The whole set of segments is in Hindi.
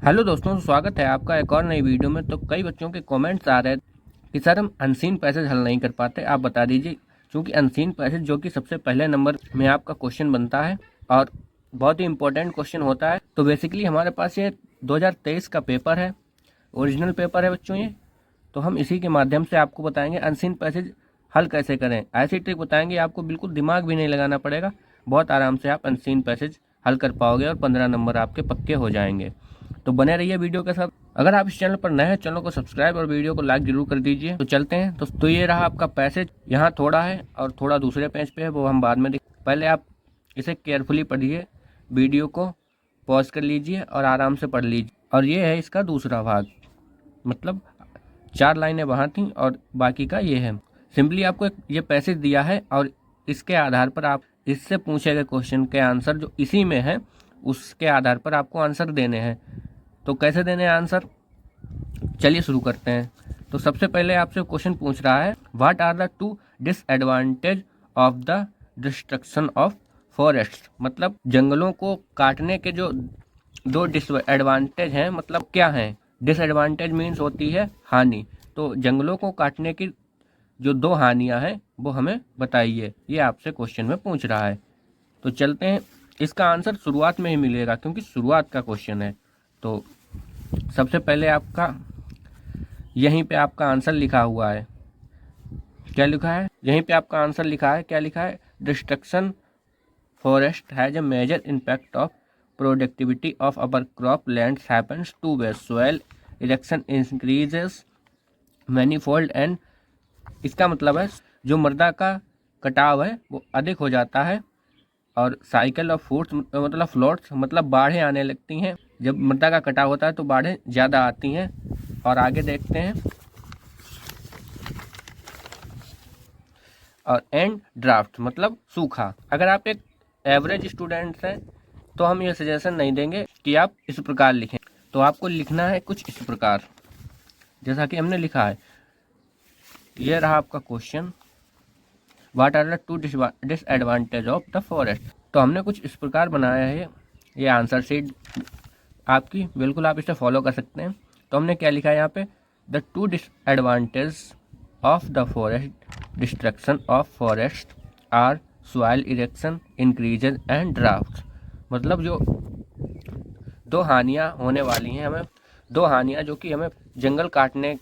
हेलो दोस्तों, स्वागत है आपका एक और नई वीडियो में। तो कई बच्चों के कमेंट्स आ रहे हैं कि सर हम अनसीन पैसेज हल नहीं कर पाते, आप बता दीजिए। क्योंकि अनसीन पैसेज जो कि सबसे पहले नंबर में आपका क्वेश्चन बनता है और बहुत ही इंपॉर्टेंट क्वेश्चन होता है। तो बेसिकली हमारे पास ये 2023 का पेपर है, ओरिजिनल पेपर है बच्चों ये। तो हम इसी के माध्यम से आपको बताएंगे अनसीन पैसेज हल कैसे करें। ऐसी ट्रिक बताएंगे, आपको बिल्कुल दिमाग भी नहीं लगाना पड़ेगा, बहुत आराम से आप अनसीन पैसेज हल कर पाओगे और 15 नंबर आपके पक्के हो जाएंगे। तो बने रहिए वीडियो के साथ। अगर आप इस चैनल पर नए हैं, चैनल को सब्सक्राइब और वीडियो को लाइक जरूर कर दीजिए। तो चलते हैं। तो ये रहा आपका पैसेज, यहाँ थोड़ा है और थोड़ा दूसरे पेज पे है, वो हम बाद में पहले आप इसे केयरफुली पढ़िए, वीडियो को पॉज कर लीजिए और आराम से पढ़ लीजिए। और ये है इसका दूसरा भाग, मतलब 4 लाइनें वहाँ थी और बाकी का ये है। सिंपली आपको ये पैसेज दिया है और इसके आधार पर आप इससे पूछे गए क्वेश्चन के आंसर जो इसी में है उसके आधार पर आपको आंसर देने हैं। तो कैसे देने हैं आंसर, चलिए शुरू करते हैं। तो सबसे पहले आपसे क्वेश्चन पूछ रहा है, what are the 2 disadvantage of the destruction of forest. मतलब जंगलों को काटने के जो 2 डिसएडवांटेज हैं, मतलब क्या हैं। डिसएडवांटेज मीन्स होती है हानि। तो जंगलों को काटने की जो 2 हानियां हैं वो हमें बताइए, ये आपसे क्वेश्चन में पूछ रहा है। तो चलते हैं, इसका आंसर शुरुआत में ही मिलेगा क्योंकि शुरुआत का क्वेश्चन है। तो सबसे पहले आपका यहीं पे आपका आंसर लिखा हुआ है। क्या लिखा है यहीं पे आपका आंसर लिखा है, क्या लिखा है, destruction forest has a major impact of productivity of our crop lands happens to way soil erosion increases manifold and. इसका मतलब है जो मृदा का कटाव है वो अधिक हो जाता है और साइकिल ऑफ फूड्स मतलब फ्लोट्स, मतलब बाढ़ें आने लगती हैं। जब मृदा का कटाव होता है तो बाढ़ें ज़्यादा आती हैं। और आगे देखते हैं, और एंड ड्राफ्ट मतलब सूखा। अगर आप एक एवरेज स्टूडेंट हैं तो हम ये सजेशन नहीं देंगे कि आप इस प्रकार लिखें। तो आपको लिखना है कुछ इस प्रकार, जैसा कि हमने लिखा है। ये रहा आपका question, what are the 2 disadvantage of the forest. तो हमने कुछ इस प्रकार बनाया है, ये आंसर शीट आपकी, बिल्कुल आप इसे फॉलो कर सकते हैं। तो हमने क्या लिखा है यहाँ पे, the 2 disadvantage of the forest destruction of forest are soil erosion increases and drought. मतलब जो 2 हानियाँ होने वाली हैं हमें, 2 हानियाँ जो कि हमें जंगल काटने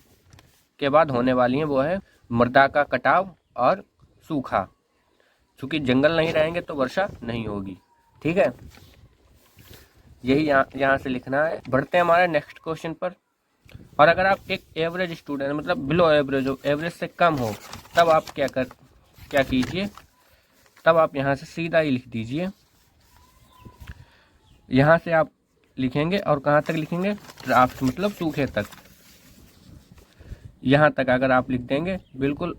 के बाद होने वाली हैं, वो है मृदा का कटाव और सूखा। क्योंकि जंगल नहीं रहेंगे तो वर्षा नहीं होगी। ठीक है, यही यहाँ से लिखना है। बढ़ते हैं हमारे नेक्स्ट क्वेश्चन पर। और अगर आप एक एवरेज स्टूडेंट, मतलब बिलो एवरेज हो, एवरेज से कम हो, तब आप क्या कीजिए, तब आप यहाँ से सीधा ही लिख दीजिए। यहाँ से आप लिखेंगे और कहाँ तक लिखेंगे, ड्राफ्ट मतलब सूखे तक। यहाँ तक अगर आप लिख देंगे, बिल्कुल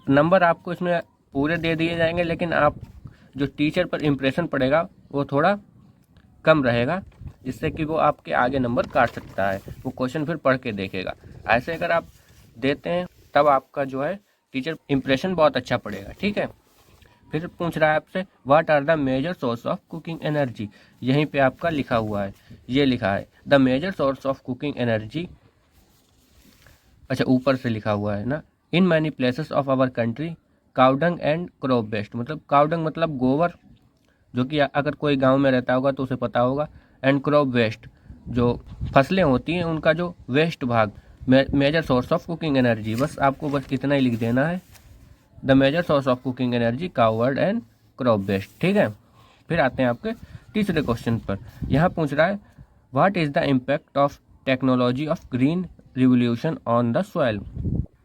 नंबर आपको इसमें पूरे दे दिए जाएंगे, लेकिन आप जो टीचर पर इम्प्रेशन पड़ेगा वो थोड़ा कम रहेगा, जिससे कि वो आपके आगे नंबर काट सकता है। वो क्वेश्चन फिर पढ़ के देखेगा। ऐसे अगर आप देते हैं तब आपका जो है टीचर इम्प्रेशन बहुत अच्छा पड़ेगा। ठीक है, फिर पूछ रहा है आपसे, what are the major source of cooking energy. यहीं पे आपका लिखा हुआ है, ये लिखा है the major source of cooking energy. अच्छा, ऊपर से लिखा हुआ है ना, in many places of our country cow dung and crop waste. मतलब काउडंग मतलब गोबर, जो कि अगर कोई गांव में रहता होगा तो उसे पता होगा। एंड क्रॉप वेस्ट, जो फसलें होती हैं उनका जो वेस्ट भाग। Major source of cooking energy, बस आपको बस इतना ही लिख देना है, the major source of cooking energy कावर्ड एंड क्रॉप वेस्ट। ठीक है, फिर आते हैं आपके तीसरे क्वेश्चन पर। यहाँ पूछ रहा है, what is the impact of technology of green revolution on the soil.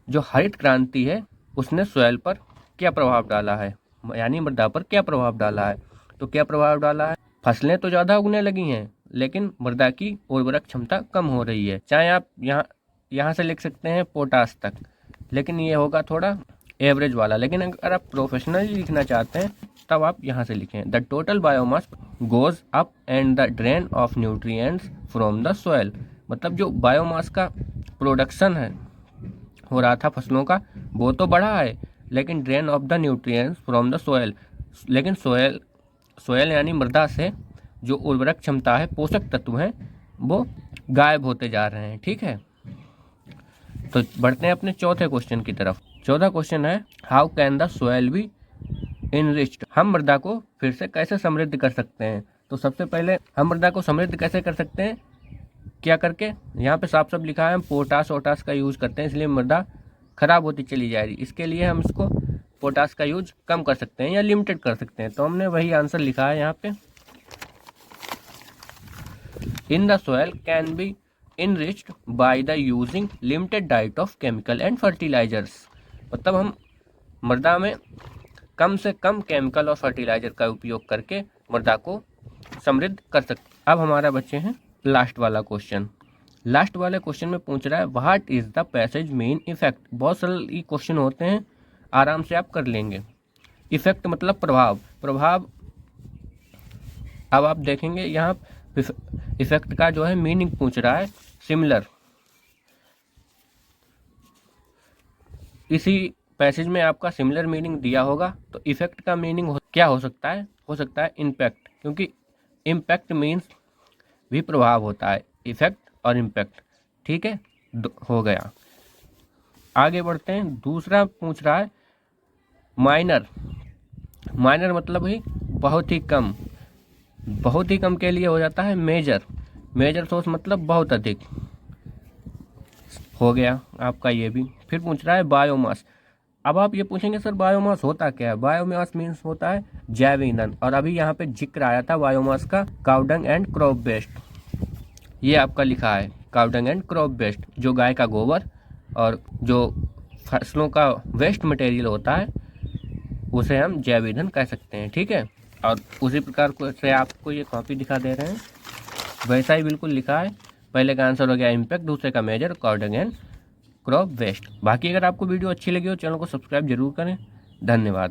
जो हरित क्रांति है उसने सॉइल पर क्या प्रभाव डाला है, यानी मृदा पर क्या प्रभाव डाला है। तो क्या प्रभाव डाला है, फसलें तो ज़्यादा उगने लगी हैं लेकिन मृदा की उर्वरक क्षमता कम हो रही है। चाहे आप यहाँ से लिख सकते हैं पोटास तक, लेकिन ये होगा थोड़ा एवरेज वाला। लेकिन अगर आप प्रोफेशनली लिखना चाहते हैं तब आप यहाँ से लिखें, the total biomass goes up and the drain of nutrients from the soil. मतलब जो बायोमास का प्रोडक्शन है हो रहा था फसलों का, वो तो बढ़ा है, लेकिन drain of the nutrients from the soil, लेकिन सोयल यानी मृदा से जो उर्वरक क्षमता है, पोषक तत्व हैं, वो गायब होते जा रहे हैं। ठीक है, तो बढ़ते हैं अपने चौथे क्वेश्चन की तरफ। चौथा क्वेश्चन है how can the soil be enriched. हम मृदा को फिर से कैसे समृद्ध कर सकते हैं। तो सबसे पहले हम मृदा को समृद्ध कैसे कर सकते हैं, क्या करके, यहाँ पे साफ साफ लिखा है हम पोटास ओटास का यूज करते हैं, इसलिए मृदा खराब होती चली जा रही। इसके लिए हम इसको पोटास का यूज कम कर सकते हैं या लिमिटेड कर सकते हैं। तो हमने वही आंसर लिखा है यहाँ पे, in the soil can be enriched by the using limited diet of chemical and fertilizers। मतलब हम मृदा में कम से कम केमिकल और फर्टिलाइजर का उपयोग करके मृदा को समृद्ध कर सकते। अब हमारा बच्चे हैं लास्ट वाला क्वेश्चन। लास्ट वाले क्वेश्चन में पूछ रहा है what is the passage main effect. बहुत सरल ये क्वेश्चन होते हैं, आराम से आप कर लेंगे। इफेक्ट मतलब प्रभाव। प्रभाव अब आप देखेंगे यहाँ इफेक्ट का जो है मीनिंग पूछ रहा है सिमिलर। इसी पैसेज में आपका सिमिलर मीनिंग दिया होगा। तो इफेक्ट का मीनिंग क्या हो सकता है इम्पैक्ट, क्योंकि इम्पैक्ट मीन्स भी प्रभाव होता है, इफेक्ट और इम्पैक्ट। ठीक है, हो गया। आगे बढ़ते हैं। दूसरा पूछ रहा है माइनर। माइनर मतलब ही बहुत ही कम। बहुत ही कम के लिए हो जाता है मेजर। मेजर सोर्स मतलब बहुत अधिक। हो गया आपका ये भी। फिर पूछ रहा है बायोमास। अब आप ये पूछेंगे सर बायोमास होता क्या है। बायोमास मीन्स होता है जैव ईंधन, और अभी यहाँ पे जिक्र आया था बायोमास का काउडंग एंड क्रॉप वेस्ट। ये आपका लिखा है काउडंग एंड क्रॉप वेस्ट, जो गाय का गोबर और जो फसलों का वेस्ट मटेरियल होता है उसे हम जैव ईंधन कह सकते हैं। ठीक है, और उसी प्रकार से आपको ये कॉपी दिखा दे रहे हैं, वैसा ही बिल्कुल लिखा है। पहले का आंसर हो गया इम्पैक्ट, दूसरे का major, cow dung and crop waste. बाकी अगर आपको वीडियो अच्छी लगी हो चैनल को सब्सक्राइब जरूर करें। धन्यवाद।